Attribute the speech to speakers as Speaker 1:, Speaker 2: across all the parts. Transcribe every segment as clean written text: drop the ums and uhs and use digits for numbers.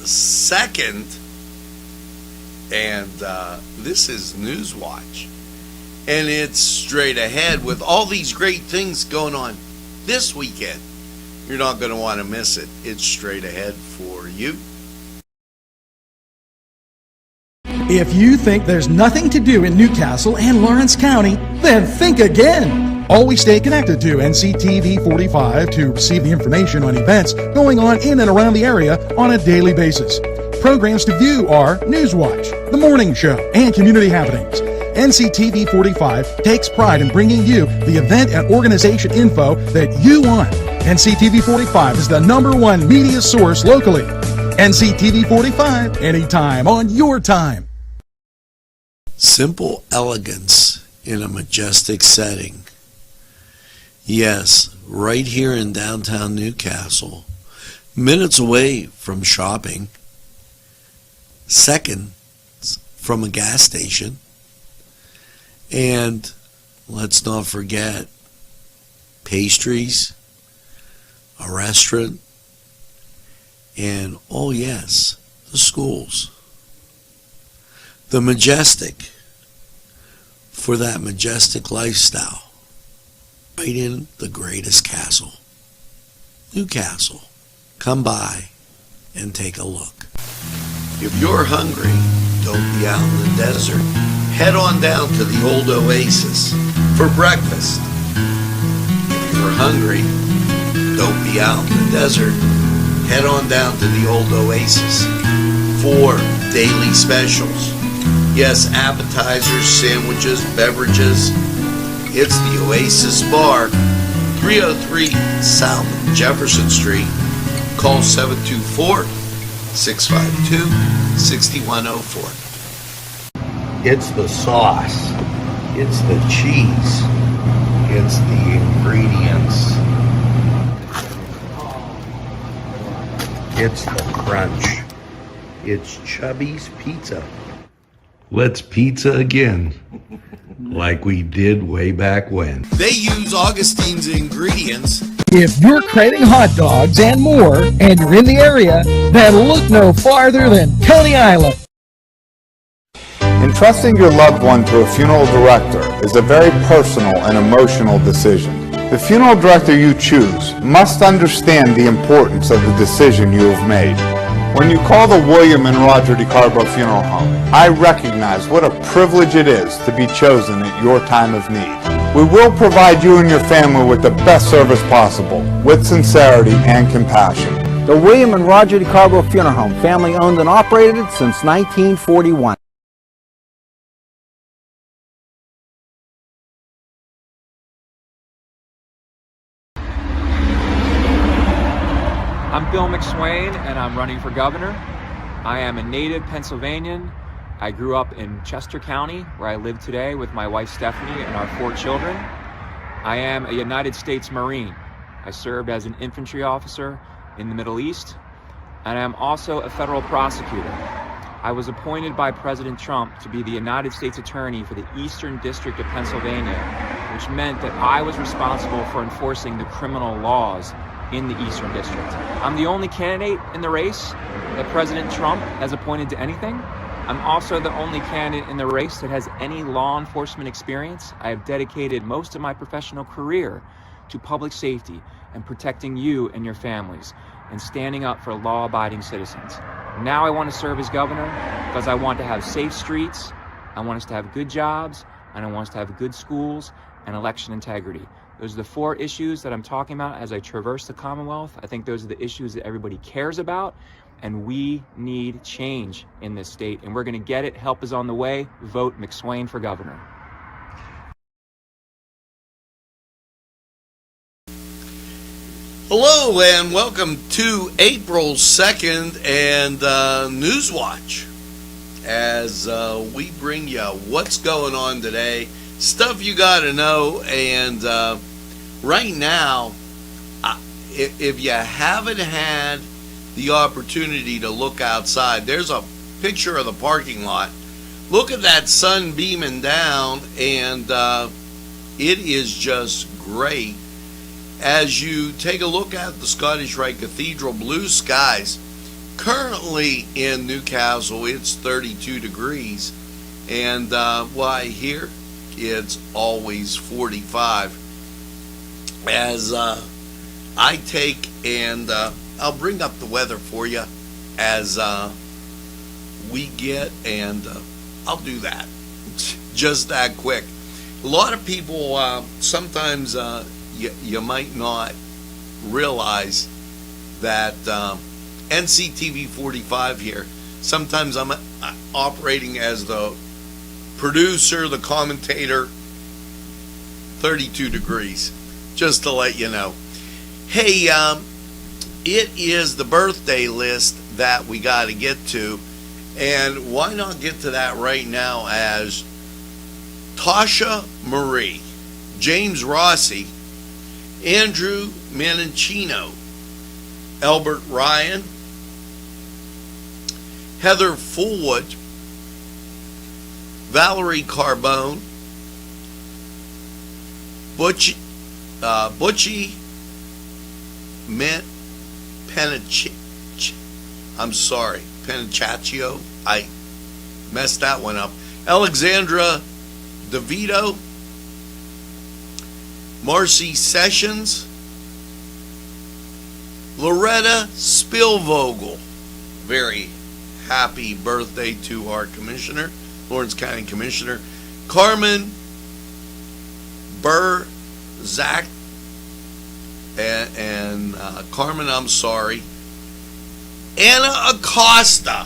Speaker 1: 2nd, and this is Newswatch, and it's straight ahead with all these great things going on this weekend. You're not going to want to miss it. It's straight ahead for you.
Speaker 2: If you think there's nothing to do in Newcastle and Lawrence County, then think again. Always stay connected to Nctv45 to receive the information on events going on in and around the area on a daily basis. Programs to view are Newswatch, The Morning Show, and Community Happenings. Nctv45 takes pride in bringing you the event and organization info that you want. Nctv45 is the #1 media source locally. Nctv45, anytime on your time.
Speaker 1: Simple elegance in a majestic setting. Yes, right here in downtown Newcastle, minutes away from shopping, seconds from a gas station, and let's not forget pastries, a restaurant, and oh yes, the schools. The majestic for that majestic lifestyle. Right in the greatest castle, Newcastle. Come by and take a look. If you're hungry, don't be out in the desert. Head on down to the old Oasis for breakfast. If you're hungry, don't be out in the desert. Head on down to the old Oasis for daily specials. Yes, appetizers, sandwiches, beverages. It's the Oasis Bar, 303 South Jefferson Street. Call 724-652-6104. It's the sauce. It's the cheese. It's the ingredients. It's the crunch. It's Chubby's Pizza. Let's pizza again, like we did way back when. They use Augustine's ingredients.
Speaker 2: If you're craving hot dogs and more, and you're in the area, then look no farther than Coney Island.
Speaker 3: Entrusting your loved one to a funeral director is a very personal and emotional decision. The funeral director you choose must understand the importance of the decision you have made. When you call the William and Roger DeCarbo Funeral Home, I recognize what a privilege it is to be chosen at your time of need. We will provide you and your family with the best service possible, with sincerity and compassion.
Speaker 4: The William and Roger DeCarbo Funeral Home, family owned and operated since 1941.
Speaker 5: I'm Bill McSwain, and I'm running for governor. I am a native Pennsylvanian. I grew up in Chester County, where I live today with my wife Stephanie and our 4 children. I am a United States Marine. I served as an infantry officer in the Middle East, and I'm also a federal prosecutor. I was appointed by President Trump to be the United States Attorney for the Eastern District of Pennsylvania, which meant that I was responsible for enforcing the criminal laws in the Eastern District. I'm the only candidate in the race that President Trump has appointed to anything. I'm also the only candidate in the race that has any law enforcement experience. I have dedicated most of my professional career to public safety and protecting you and your families and standing up for law-abiding citizens. Now I want to serve as governor because I want to have safe streets, I want us to have good jobs, and I want us to have good schools and election integrity. Those are the 4 issues that I'm talking about as I traverse the Commonwealth. I think those are the issues that everybody cares about, and we need change in this state, and we're going to get it. Help is on the way. Vote McSwain for governor.
Speaker 1: Hello and welcome to April 2nd and Newswatch, as we bring you what's going on today, stuff you got to know. And right now, if you haven't had the opportunity to look outside, there's a picture of the parking lot. Look at that sun beaming down, and it is just great. As you take a look at the Scottish Rite Cathedral, blue skies, Currently in Newcastle, it's 32 degrees, and why here it's always 45. As I take and I'll bring up the weather for you as we get, and I'll do that just that quick. A lot of people sometimes you might not realize that Nctv45 here, sometimes I'm operating as the producer, the commentator. 32 degrees, just to let you know. Hey, it is the birthday list that we got to get to, and why not get to that right now? As Tasha Marie, James Rossi, Andrew Menichino, Albert Ryan, Heather Fullwood, Valerie Carbone, Butchie Penacaccio. I messed that one up. Alexandra DeVito, Marcy Sessions, Loretta Spillvogel. Very happy birthday to our commissioner, Lawrence County Commissioner. Carmen Zach and Carmen, I'm sorry. Anna Acosta,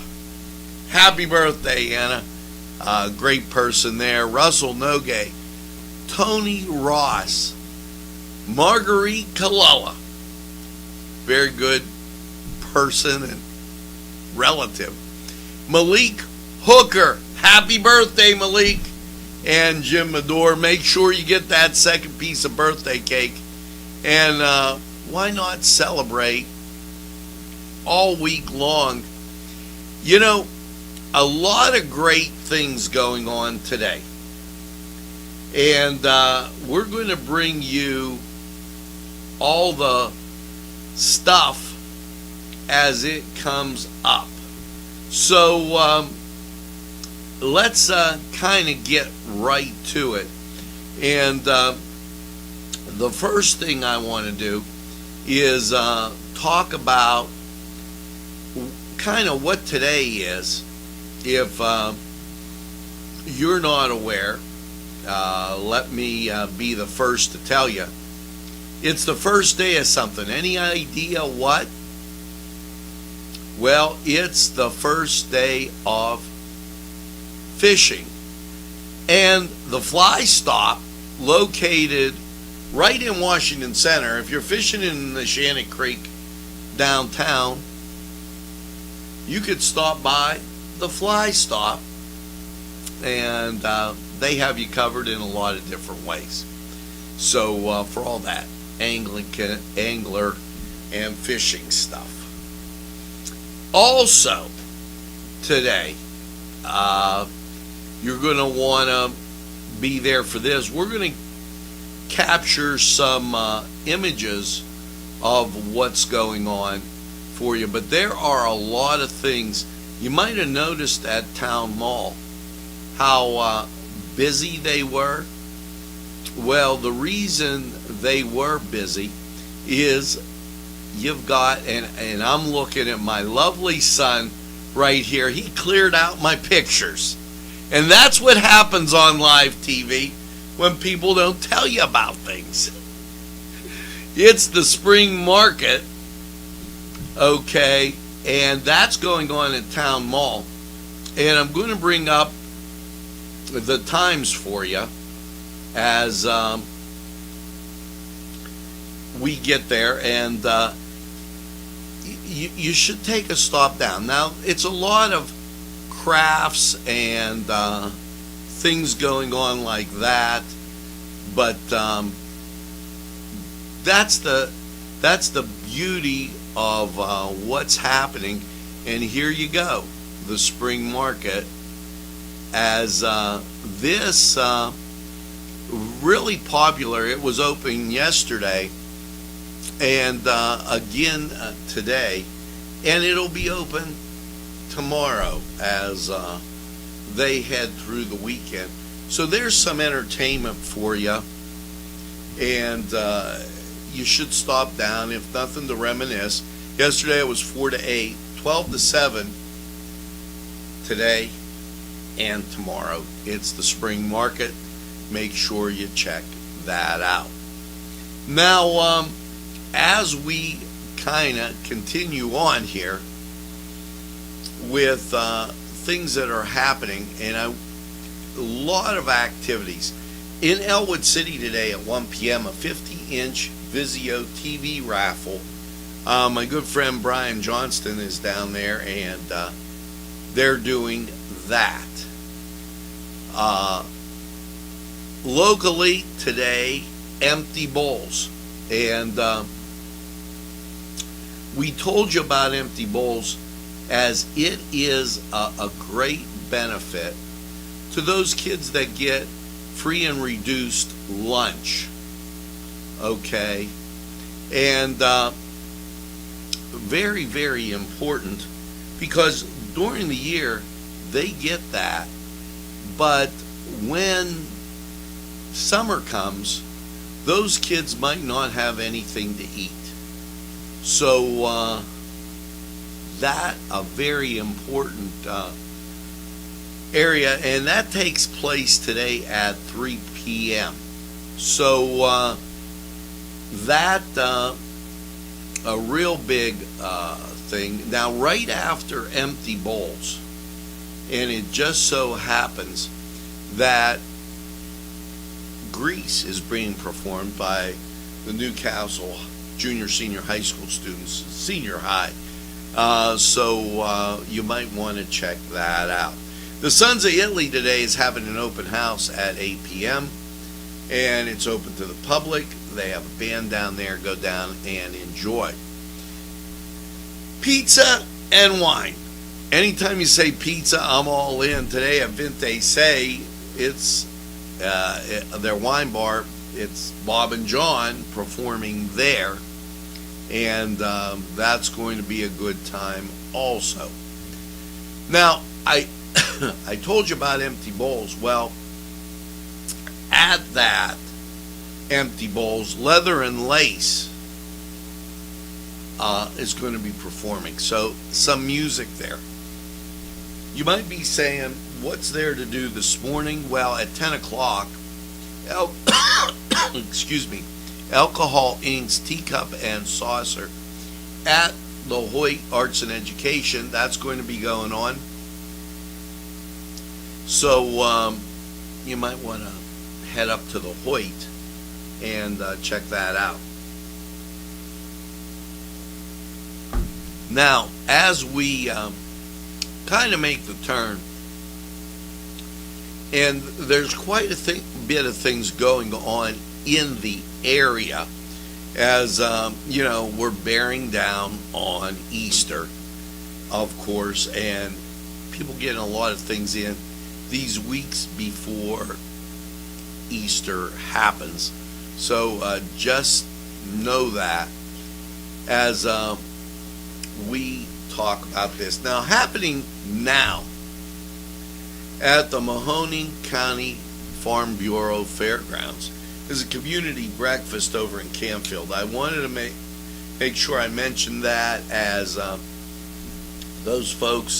Speaker 1: happy birthday, Anna. Great person there. Russell Nogue, Tony Ross, Marguerite Kalala, very good person and relative. Malik Hooker, happy birthday, Malik. And Jim Medore, make sure you get that second piece of birthday cake. And why not celebrate all week long? You know, a lot of great things going on today. And we're going to bring you all the stuff as it comes up. So let's kind of get right to it. And the first thing I want to do is talk about kind of what today is. If you're not aware, let me be the first to tell you. It's the first day of something. Any idea what? Well, it's the first day of fishing. And the fly stop located right in Washington Center. If you're fishing in the Shannon Creek downtown, you could stop by the fly stop, and they have you covered in a lot of different ways. So for all that angler and fishing stuff. Also today, you're going to want to be there for this. We're going to capture some images of what's going on for you, but there are a lot of things. You might have noticed at Town Mall how busy they were. Well, the reason they were busy is you've got, and I'm looking at my lovely son right here. He cleared out my pictures. And that's what happens on live TV when people don't tell you about things. It's the spring market, okay, and that's going on at Town Mall. And I'm going to bring up the times for you as we get there, and you should take a stop down. Now, it's a lot of crafts and things going on like that, but that's the beauty of what's happening. And here you go, the spring market, as this really popular. It was open yesterday and again today, And it'll be open tomorrow as they head through the weekend. So there's some entertainment for you. And you should stop down, if nothing to reminisce. Yesterday it was 4 to 8, 12 to 7 today, and tomorrow. It's the spring market. Make sure you check that out. Now, as we kind of continue on here with things that are happening, and a lot of activities. In Elwood City today at 1 p.m., a 50-inch Vizio TV raffle. My good friend Brian Johnston is down there, and they're doing that. Locally today, empty bowls. And we told you about empty bowls as it is a great benefit to those kids that get free and reduced lunch. Okay? And very, very important, because during the year they get that, but when summer comes, those kids might not have anything to eat. So that a very important area, and that takes place today at 3 p.m. So that a real big thing. Now, right after empty bowls, and it just so happens that Grease is being performed by the Newcastle junior senior high school students, senior high. So you might want to check that out. The Sons of Italy today is having an open house at 8 p.m. and it's open to the public. They have a band down there. Go down and enjoy. Pizza and wine. Anytime you say pizza, I'm all in. Today at Vinte Say, it's their wine bar. It's Bob and John performing there, and that's going to be a good time also. Now, I told you about empty bowls. Well, at that empty bowls, Leather and Lace is going to be performing. So some music there. You might be saying, what's there to do this morning? Well, at 10 o'clock, excuse me, Alcohol Inc.'s Teacup and Saucer at the Hoyt Arts and Education. That's going to be going on. So you might want to head up to the Hoyt and check that out. Now, as we kind of make the turn, and there's quite a bit of things going on in the area, as you know, we're bearing down on Easter, of course, and people getting a lot of things in these weeks before Easter happens. So just know that as we talk about this. Now, happening now at the Mahoning County Farm Bureau Fairgrounds is a community breakfast over in Campfield. I wanted to make sure I mentioned that, as those folks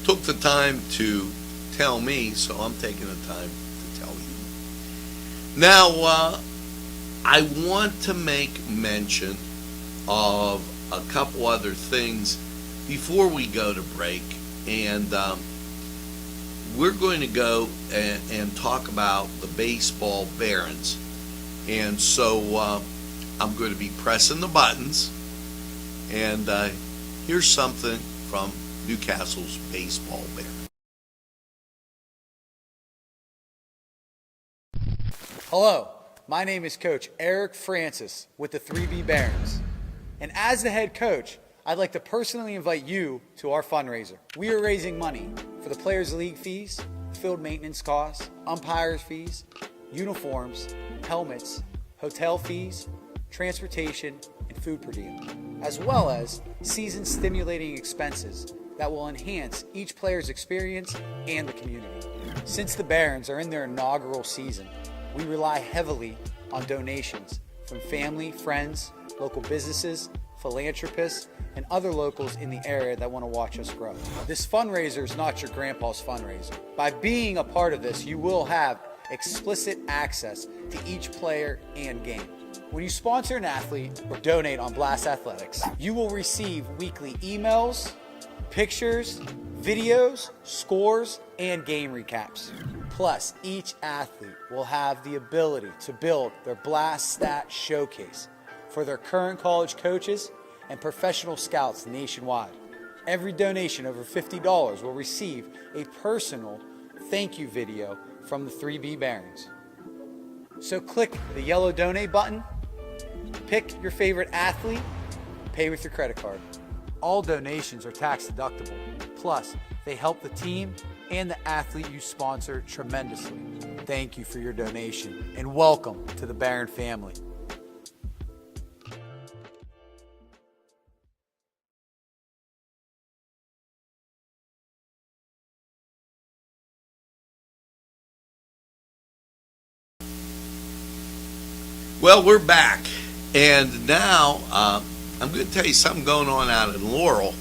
Speaker 1: took the time to tell me, so I'm taking the time to tell you. Now, I want to make mention of a couple other things before we go to break, and we're going to go and talk about the baseball Barons. And so I'm going to be pressing the buttons, and here's something from Newcastle's baseball Barons.
Speaker 6: Hello, my name is Coach Eric Francis with the 3B Barons. And as the head coach, I'd like to personally invite you to our fundraiser. We are raising money for the Players League fees, field maintenance costs, umpires fees, uniforms, helmets, hotel fees, transportation, and food per diem. as well as season-stimulating expenses that will enhance each player's experience and the community. Since the Barons are in their inaugural season, we rely heavily on donations from family, friends, local businesses, philanthropists, and other locals in the area that want to watch us grow. This fundraiser is not your grandpa's fundraiser. By being a part of this, you will have explicit access to each player and game. When you sponsor an athlete or donate on Blast Athletics, you will receive weekly emails, pictures, videos, scores, and game recaps. Plus, each athlete will have the ability to build their Blast Stat Showcase for their current college coaches and professional scouts nationwide. Every donation over $50 will receive a personal thank you video from the 3B Barons. So click the yellow donate button, pick your favorite athlete, pay with your credit card. All donations are tax deductible. Plus, they help the team and the athlete you sponsor tremendously. Thank you for your donation and welcome to the Baron family.
Speaker 1: Well, we're back, and now I'm going to tell you something going on out in Laurel,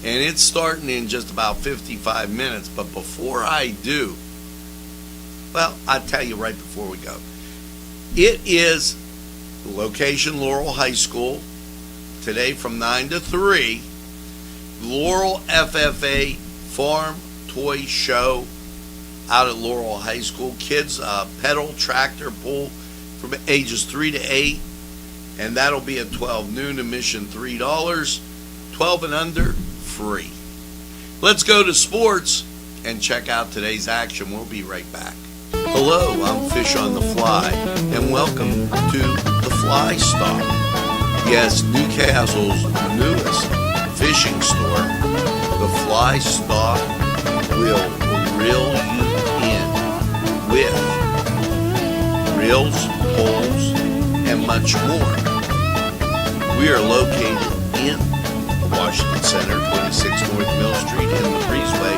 Speaker 1: and it's starting in just about 55 minutes, but before I do, well, I'll tell you right before we go. It is location Laurel High School, today from 9 to 3, Laurel FFA Farm Toy Show out at Laurel High School. Kids pedal, tractor, pull, from ages 3 to 8, and that'll be at 12 noon. Admission $3, 12 and under free. Let's go to sports and check out today's action. We'll be right back. Hello, I'm Fish on the Fly, and welcome to the Fly Stop. Yes, Newcastle's newest fishing store. The Fly Stop will reel you in with reels, poles, and much more. We are located in Washington Center, 26 North Mill Street in the Breezeway.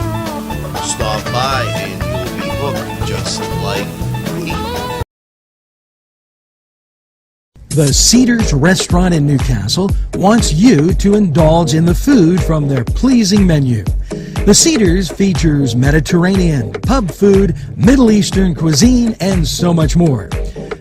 Speaker 1: Stop by and you'll be hooked just like me.
Speaker 2: The Cedars Restaurant in Newcastle wants you to indulge in the food from their pleasing menu. The Cedars features Mediterranean, pub food, Middle Eastern cuisine, and so much more.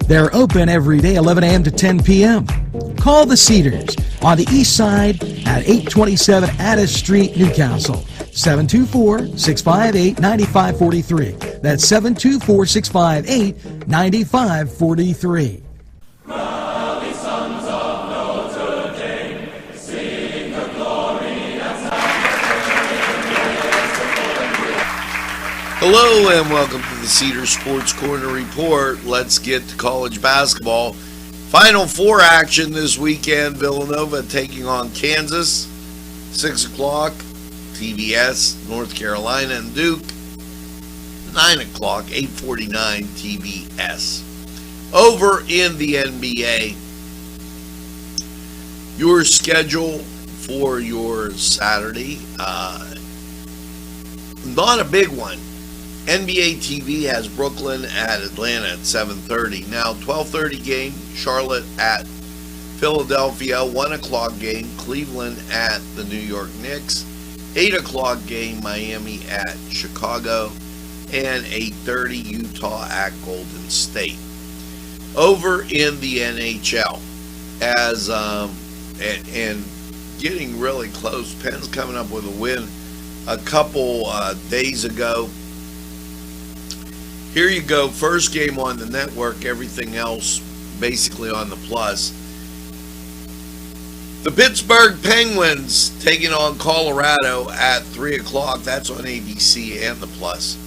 Speaker 2: They're open every day, 11 a.m. to 10 p.m. Call the Cedars on the east side at 827 Addis Street, Newcastle. 724-658-9543. That's 724-658-9543.
Speaker 1: Hello and welcome to the Cedar Sports Corner Report. Let's get to college basketball. Final Four action this weekend. Villanova taking on Kansas. 6 o'clock, TBS, North Carolina and Duke. 9 o'clock, 8:49 TBS. Over in the NBA, your schedule for your Saturday, not a big one. NBA TV has Brooklyn at Atlanta at 7:30. Now, 12:30 game, Charlotte at Philadelphia. 1 o'clock game, Cleveland at the New York Knicks. 8 o'clock game, Miami at Chicago. And 8:30, Utah at Golden State. Over in the NHL, as and getting really close. Penn's coming up with a win a couple days ago. Here you go. First game on the network. Everything else basically on the plus. The Pittsburgh Penguins taking on Colorado at 3 o'clock. That's on ABC and the plus.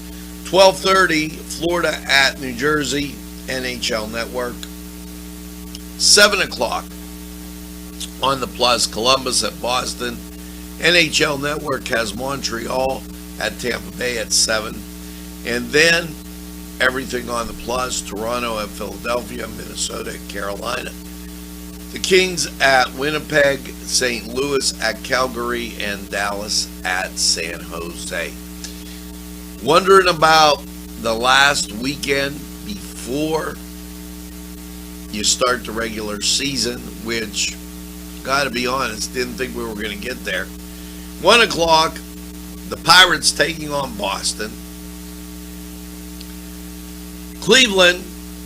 Speaker 1: 12:30, Florida at New Jersey, NHL Network. 7 o'clock on the plus, Columbus at Boston. NHL Network has Montreal at Tampa Bay at 7. And then everything on the plus, Toronto at Philadelphia, Minnesota at Carolina. The Kings at Winnipeg, St. Louis at Calgary, and Dallas at San Jose. Wondering about the last weekend before you start the regular season, which, gotta be honest, didn't think we were going to get there. 1 o'clock, the Pirates taking on Boston. Cleveland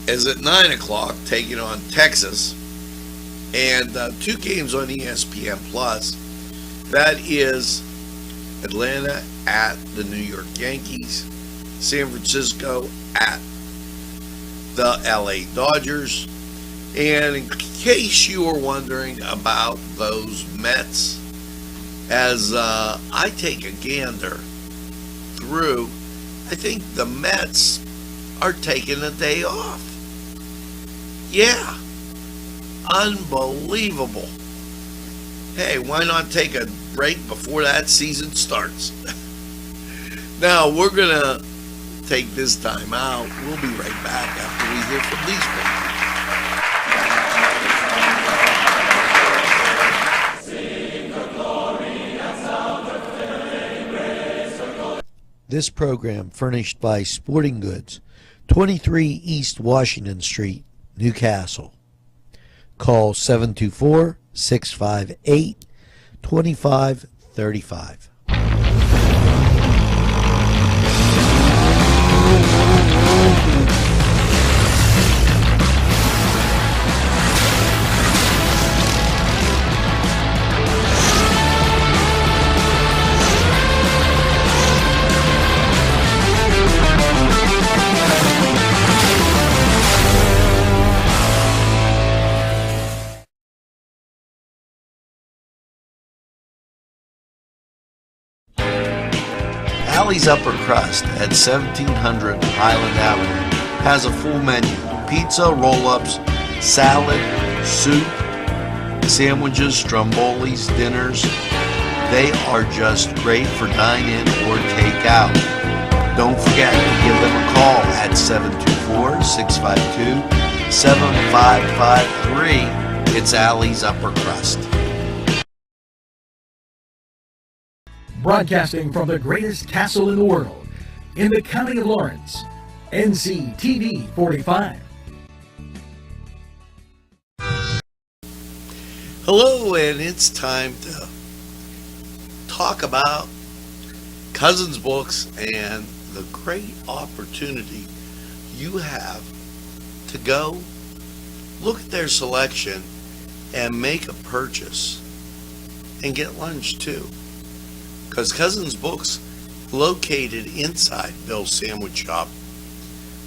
Speaker 1: is at 9 o'clock taking on Texas. And 2 games on ESPN Plus. That is Atlanta at the New York Yankees, San Francisco at the LA Dodgers. And in case you were wondering about those Mets, as I take a gander through, I think the Mets are taking a day off. Yeah. Unbelievable. Hey, why not take a break before that season starts? Now, we're going to take this time out. We'll be right back after we hear from these people. This program furnished by Sporting Goods, 23 East Washington Street, Newcastle. Call 724-658-2535. Alley's Upper Crust at 1700 Highland Avenue has a full menu: pizza, roll-ups, salad, soup, sandwiches, strombolis, dinners. They are just great for dine-in or take-out. Don't forget to give them a call at 724-652-7553. It's Alley's Upper Crust.
Speaker 2: Broadcasting from the greatest castle in the world, in the county of Lawrence, Nctv45.
Speaker 1: Hello, and it's time to talk about Cousins Books and the great opportunity you have to go look at their selection and make a purchase and get lunch too. Because Cousins Books, located inside Bill's Sandwich Shop,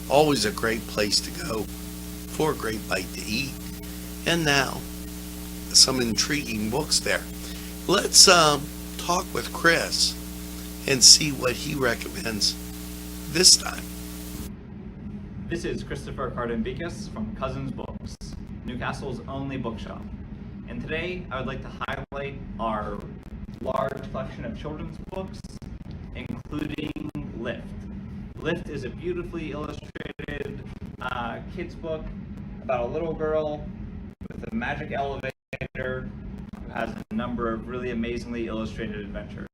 Speaker 1: always a great place to go for a great bite to eat. And now, some intriguing books there. Let's talk with Chris and see what he recommends this time.
Speaker 7: This is Christopher Cardambicus from Cousins Books, Newcastle's only bookshop. And today I would like to highlight our large collection of children's books, including Lift. Lift is a beautifully illustrated kids book about a little girl with a magic elevator who has a number of really amazingly illustrated adventures.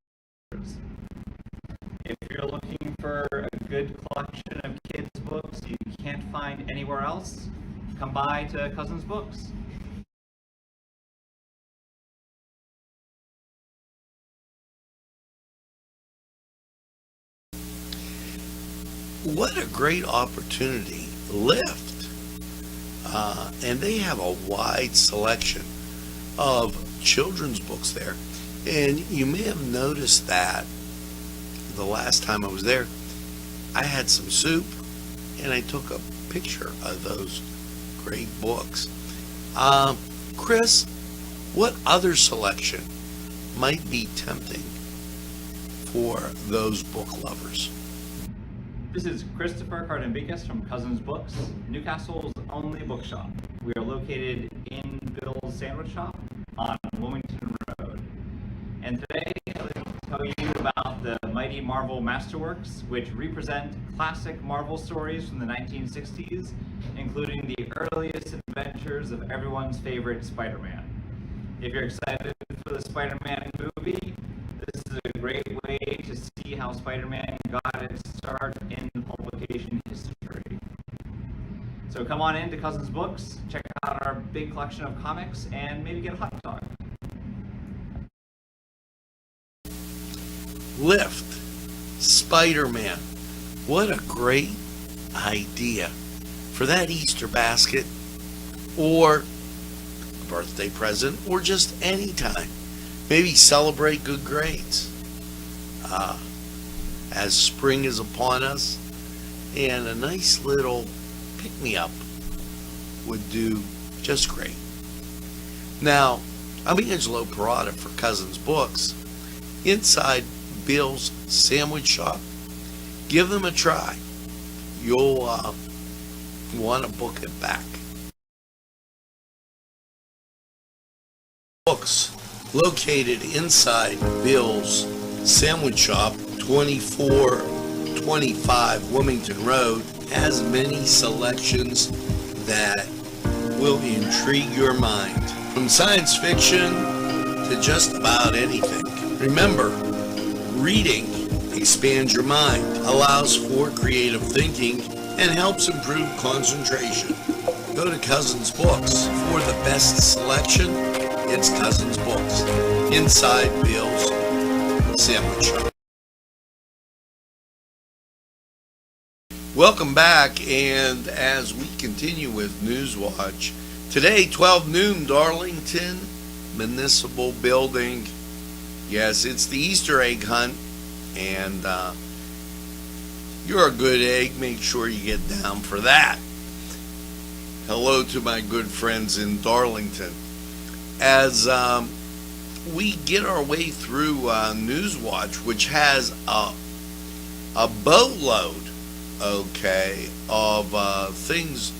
Speaker 7: If you're looking for a good collection of kids books you can't find anywhere else, come by to Cousins Books.
Speaker 1: What a great opportunity. Lift. And they have a wide selection of children's books there. And you may have noticed that the last time I was there, I had some soup and I took a picture of those great books. Chris, what other selection might be tempting for those book lovers?
Speaker 7: This is Christopher Cardambicus from Cousins Books, Newcastle's only bookshop. We are located in Bill's Sandwich Shop on Wilmington Road. And today I'd like to tell you about the Mighty Marvel Masterworks, which represent classic Marvel stories from the 1960s, including the earliest adventures of everyone's favorite Spider-Man. If you're excited for the Spider-Man movie, this is a great way to see how Spider-Man got its start in publication history. So come on in to Cousins Books, check out our big collection of comics, and maybe get a hot dog.
Speaker 1: Lift, Spider-Man. What a great idea for that Easter basket, or a birthday present, or just any time. Maybe celebrate good grades as spring is upon us, and a nice little pick-me-up would do just great. Now, I'm Angelo Perrotta for Cousins Books. Inside Bill's Sandwich Shop, give them a try. You'll want to book it back. Books located inside Bill's Sandwich Shop, 2425 Wilmington Road, has many selections that will intrigue your mind, from science fiction to just about anything. Remember, reading expands your mind, allows for creative thinking, and helps improve concentration. Go to Cousins Books for the best selection. It's Cousins Books, inside Bill's Sandwich Shop. Welcome back, and as we continue with Newswatch, today 12 noon, Darlington Municipal Building. Yes, it's the Easter egg hunt, and you're a good egg. Make sure you get down for that. Hello to my good friends in Darlington. As we get our way through Newswatch, which has a boatload, of things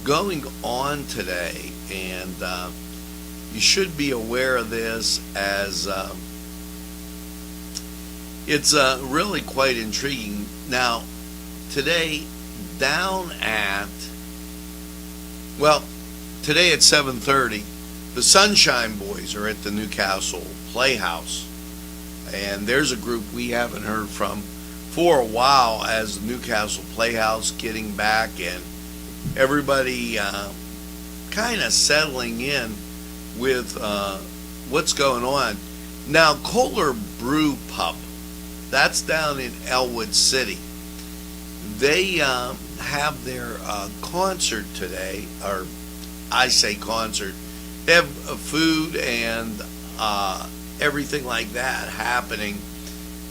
Speaker 1: going on today, and you should be aware of this, as it's really quite intriguing. Now, today today at 7:30, the Sunshine Boys are at the Newcastle Playhouse, and there's a group we haven't heard from for a while, as the Newcastle Playhouse getting back and everybody kind of settling in with what's going on. Now, Kohler Brew Pub, that's down in Elwood City. They have their concert today, or I say concert. They have food and everything like that happening.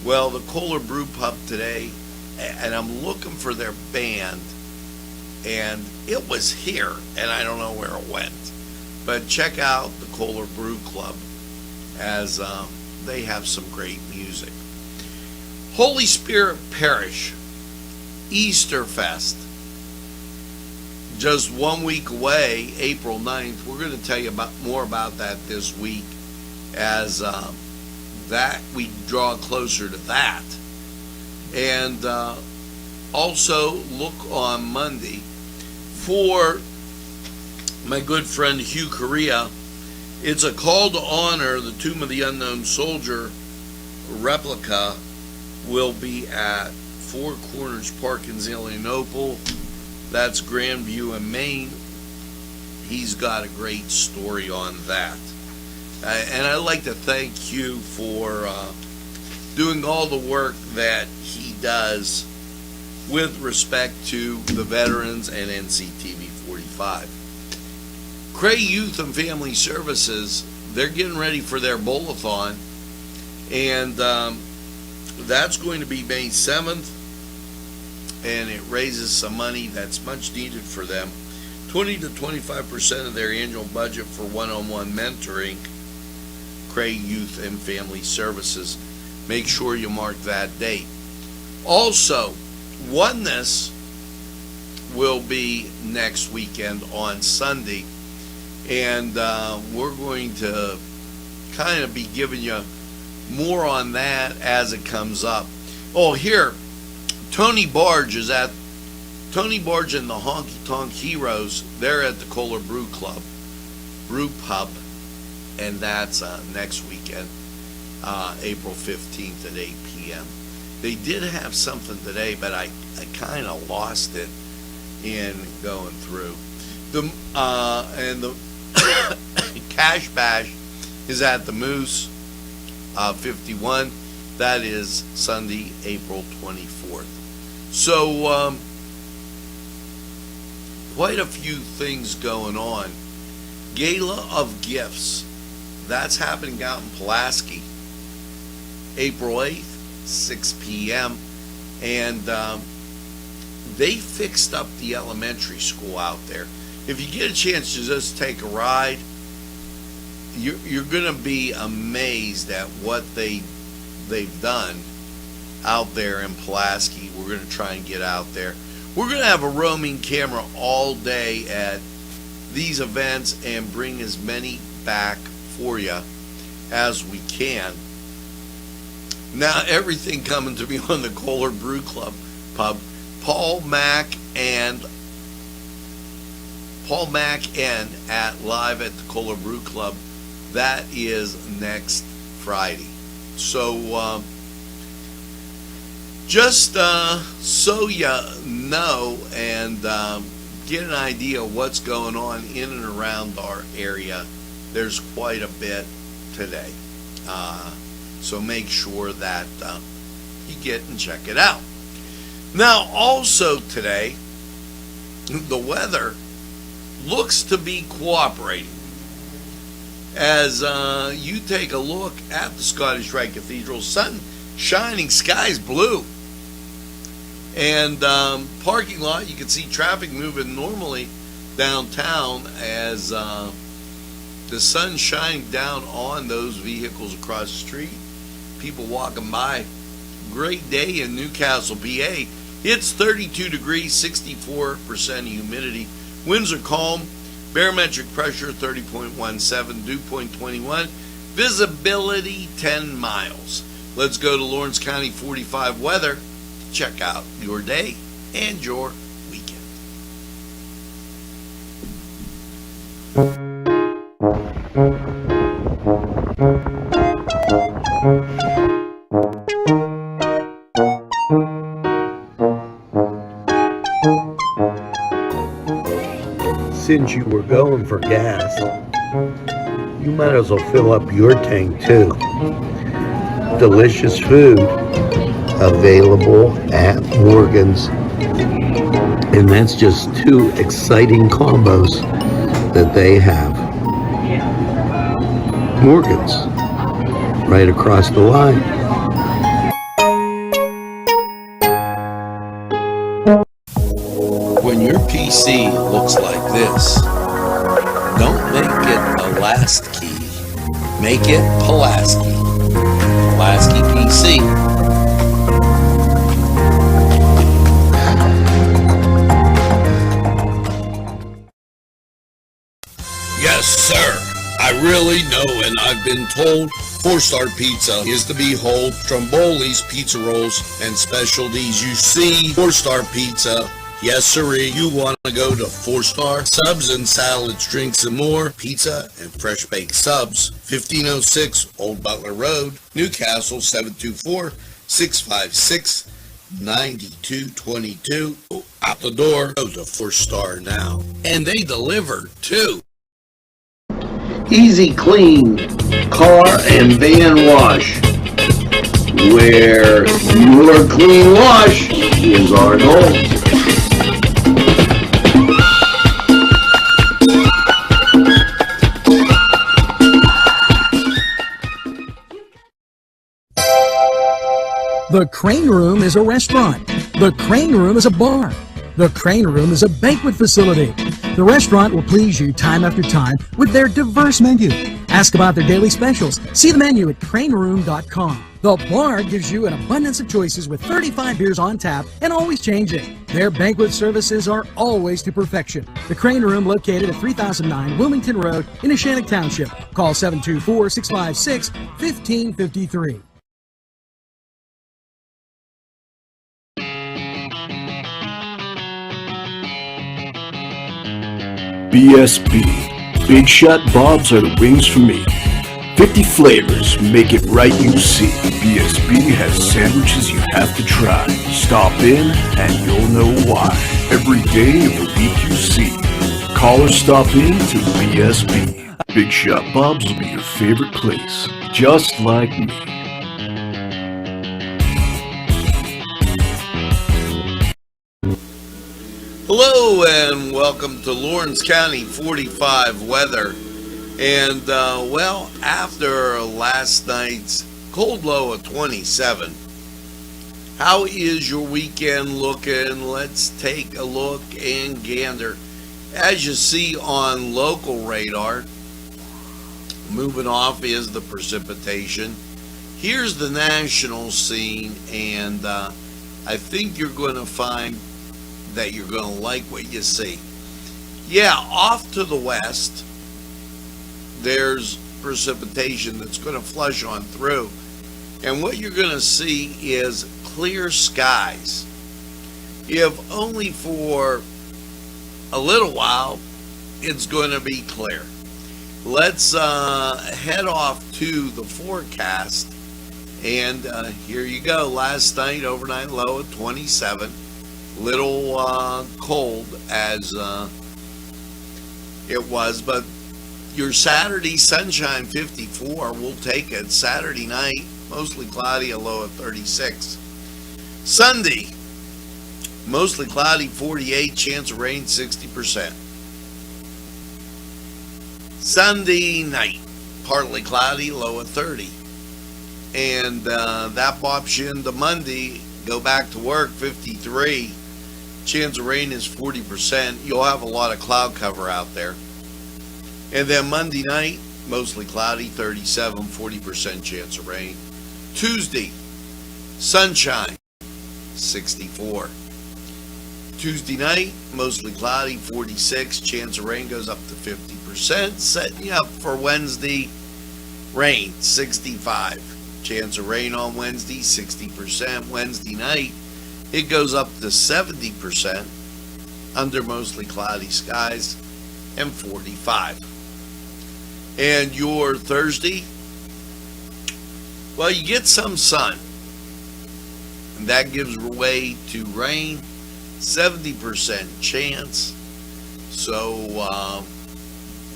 Speaker 1: Well, the Kohler Brew Pub today, and I'm looking for their band, and it was here, and I don't know where it went. But check out the Kohler Brew Club, as they have some great music. Holy Spirit Parish, Easter Fest, just 1 week away, April 9th. We're going to tell you more about that this week, as that we draw closer to that. And also look on Monday for my good friend Hugh Correa. It's a call to honor the Tomb of the Unknown Soldier replica. Will be at Four Corners Park in Zelienople. That's Grandview in Maine. He's got a great story on that. And I'd like to thank Hugh for doing all the work that he does with respect to the veterans and Nctv45. Cray Youth and Family Services, they're getting ready for their bowl-a-thon, and that's going to be May 7th, and it raises some money that's much needed for them. 20 to 25% of their annual budget for one-on-one mentoring. Cray Youth and Family Services. Make sure you mark that date. Also, Oneness will be next weekend on Sunday, and we're going to kind of be giving you more on that as it comes up. Oh, here, Tony Barge and the Honky Tonk Heroes. They're at the Kohler Brew Pub, and that's next weekend, April 15th at 8 p.m. They did have something today, but I kind of lost it in going through. And the Cash Bash is at the Moose 51. That is Sunday, April 24th. So quite a few things going on. Gala of Gifts, that's happening out in Pulaski, April 8th, 6 p.m. And they fixed up the elementary school out there. If you get a chance to just take a ride, you're going to be amazed at what they've done out there in Pulaski. We're going to try and get out there. We're going to have a roaming camera all day at these events and bring as many back for you as we can. Now, everything coming to me on the Kohler Brew Pub. Paul Mack and at live at the Kohler Brew Club. That is next Friday. So just so you know and get an idea of what's going on in and around our area, there's quite a bit today. So make sure that you get and check it out. Now, also today, the weather looks to be cooperating. As you take a look at the Scottish Rite Cathedral, sun shining, skies blue. And parking lot, you can see traffic moving normally downtown as the sun shining down on those vehicles across the street. People walking by. Great day in Newcastle, PA. It's 32 degrees, 64% humidity. Winds are calm. Barometric pressure 30.17, dew point 21. Visibility 10 miles. Let's go to Lawrence County 45 weather. Check out your day and your weekend.
Speaker 8: Since you were going for gas, you might as well fill up your tank too. Delicious food available at Morgan's, and that's just two exciting combos that they have. Morgan's, right across the line.
Speaker 1: When your PC looks like this, don't make it a last key. Make it Pulaski. Pulaski PC. Yes, sir. I really know, and I've been told 4-Star Pizza is the behold. Stromboli's Pizza Rolls and Specialties. You see, 4-Star Pizza. Yes, sirree. You want to go to 4-Star? Subs and salads, drinks, and more. Pizza and fresh baked subs. 1506 Old Butler Road, Newcastle, 724-656-9222. Out the door. Go to 4-Star now. And they deliver, too.
Speaker 8: Easy Clean Car and Van Wash, where your clean wash is our goal.
Speaker 2: The Crane Room is a restaurant. The Crane Room is a bar. The Crane Room is a banquet facility. The restaurant will please you time after time with their diverse menu. Ask about their daily specials. See the menu at craneroom.com. The bar gives you an abundance of choices with 35 beers on tap and always changing. Their banquet services are always to perfection. The Crane Room, located at 3009 Wilmington Road in Neshannock Township. Call 724-656-1553.
Speaker 9: BSB. Big Shot Bobs are the wings for me. 50 flavors, make it right, you see. BSB has sandwiches you have to try. Stop in and you'll know why. Every day of the week you see. Call or stop in to BSB. Big Shot Bobs will be your favorite place, just like me.
Speaker 1: Hello and welcome to Lawrence County 45 weather. And well, after last night's cold low of 27, how is your weekend looking? Let's take a look and gander. As you see on local radar, moving off is the precipitation. Here's the national scene, and I think you're going to find that you're going to like what you see. Yeah, off to the west, there's precipitation that's going to flush on through. And what you're going to see is clear skies. If only for a little while, it's going to be clear. Let's head off to the forecast. And here you go. Last night, overnight low of 27. Little cold as it was, but your Saturday sunshine 54, we'll take it. Saturday night, mostly cloudy, a low of 36. Sunday, mostly cloudy, 48, chance of rain 60%. Sunday night, partly cloudy, low of 30. And that pops you into Monday, go back to work, 53. Chance of rain is 40%. You'll have a lot of cloud cover out there. And then Monday night, mostly cloudy, 37, 40% chance of rain. Tuesday, sunshine, 64. Tuesday night, mostly cloudy, 46, chance of rain goes up to 50%. Setting you up for Wednesday, rain, 65. Chance of rain on Wednesday, 60%. Wednesday night, it goes up to 70% under mostly cloudy skies and 45. And your Thursday, well, you get some sun. And that gives way to rain, 70% chance. So,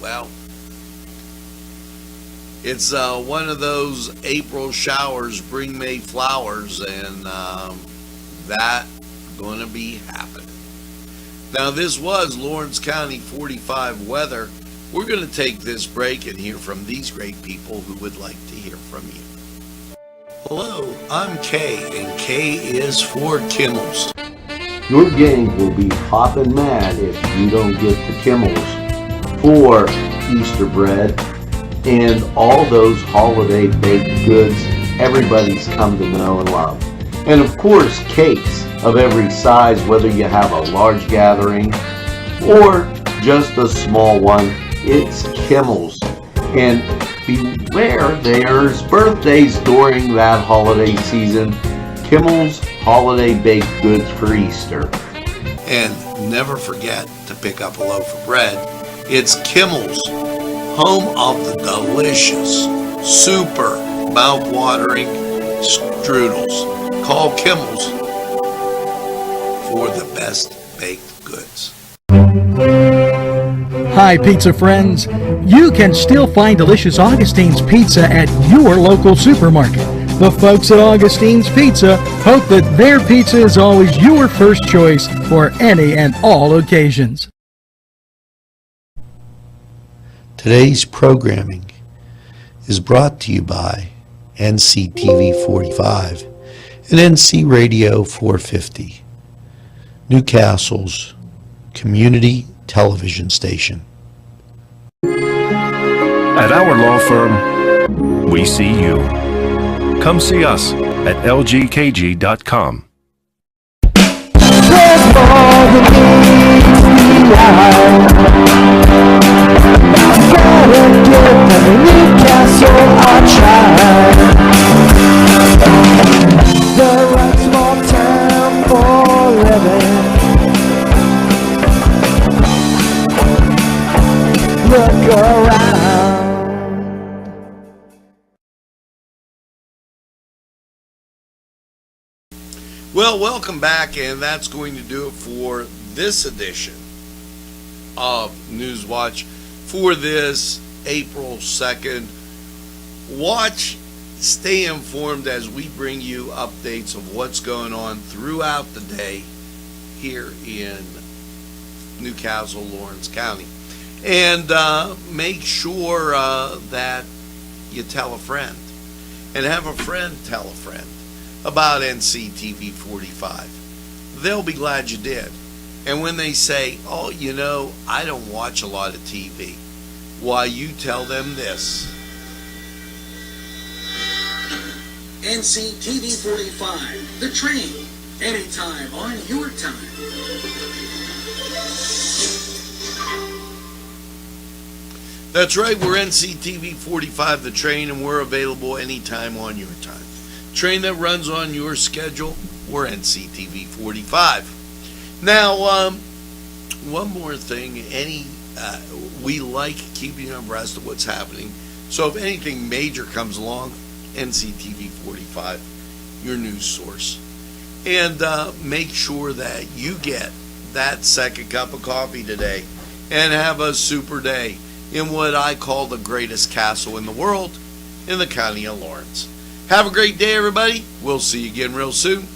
Speaker 1: well, it's one of those April showers bring May flowers, and that going to be happening. Now, this was Lawrence County 45 weather. We're going to take this break and hear from these great people who would like to hear from you. Hello, I'm Kay, and K is for Kimmel's.
Speaker 8: Your gang will be hopping mad if you don't get the Kimmels for Easter bread and all those holiday baked goods everybody's come to know and love. And of course, cakes of every size, whether you have a large gathering or just a small one, it's Kimmel's. And beware, there's birthdays during that holiday season. Kimmel's holiday baked goods for Easter.
Speaker 1: And never forget to pick up a loaf of bread. It's Kimmel's, home of the delicious, super mouth-watering strudels. Call Kimmel's for the best baked goods.
Speaker 2: Hi, pizza friends. You can still find delicious Augustine's Pizza at your local supermarket. The folks at Augustine's Pizza hope that their pizza is always your first choice for any and all occasions.
Speaker 1: Today's programming is brought to you by Nctv45 and NC Radio 450, Newcastle's community television station.
Speaker 9: At our law firm, we see you. Come see us at lgkg.com.
Speaker 1: Well, welcome back, and that's going to do it for this edition of Newswatch for this April 2nd. Watch, stay informed as we bring you updates of what's going on throughout the day here in Newcastle, Lawrence County. And make sure that you tell a friend, and have a friend tell a friend about Nctv45. They'll be glad you did. And when they say, oh, you know, I don't watch a lot of TV, why, you tell them this.
Speaker 10: Nctv45, the train, anytime on your time.
Speaker 1: That's right, we're Nctv45, the train, and we're available anytime on your time. Train that runs on your schedule, we're Nctv45. Now, one more thing, we like keeping abreast of what's happening. So if anything major comes along, Nctv45, your news source. And make sure that you get that second cup of coffee today and have a super day in what I call the greatest castle in the world, in the county of Lawrence. Have a great day, everybody. We'll see you again real soon.